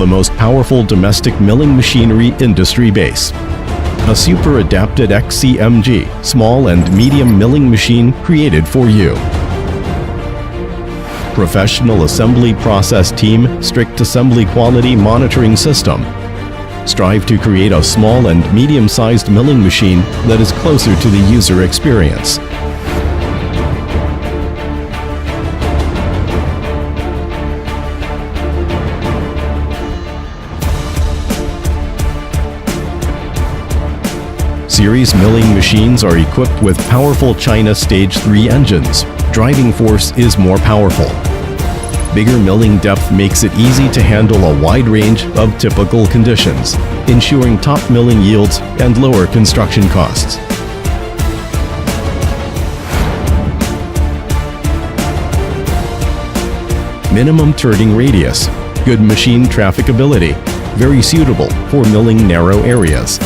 the most powerful domestic milling machinery industry base. A super adapted XCMG small and medium milling machine created for you. Professional assembly process team, strict assembly quality monitoring system. Strive to create a small and medium-sized milling machine that is closer to the user experience. Series milling machines are equipped with powerful China Stage 3 engines. Driving force is more powerful. Bigger milling depth makes it easy to handle a wide range of typical conditions, ensuring top milling yields and lower construction costs. Minimum turning radius, good machine trafficability, very suitable for milling narrow areas.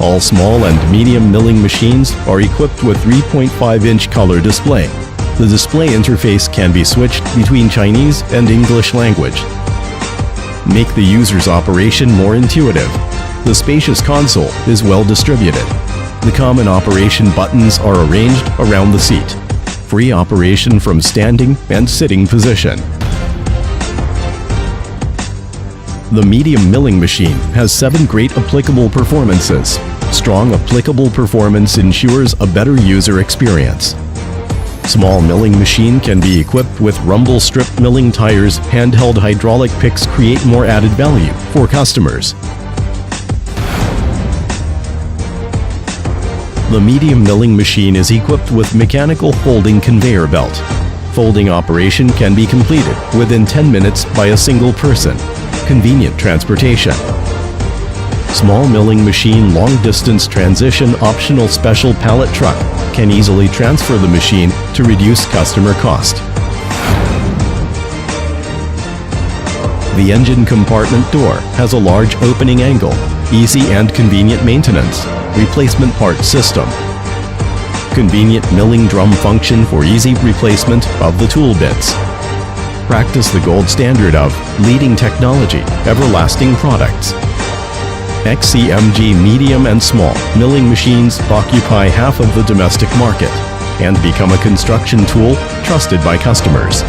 All small and medium milling machines are equipped with 3.5-inch color display. The display interface can be switched between Chinese and English language. Make the user's operation more intuitive. The spacious console is well distributed. The common operation buttons are arranged around the seat. Free operation from standing and sitting position. The medium milling machine has 7 great applicable performances. Strong applicable performance ensures a better user experience. Small milling machine can be equipped with rumble strip milling tires. Handheld hydraulic picks create more added value for customers. The medium milling machine is equipped with mechanical folding conveyor belt. Folding operation can be completed within 10 minutes by a single person. Convenient transportation. Small milling machine long-distance transition optional special pallet truck can easily transfer the machine to reduce customer cost. The engine compartment door has a large opening angle, easy and convenient maintenance, replacement part system. Convenient milling drum function for easy replacement of the tool bits. Practice the gold standard of leading technology, everlasting products. XCMG medium and small milling machines occupy half of the domestic market and become a construction tool trusted by customers.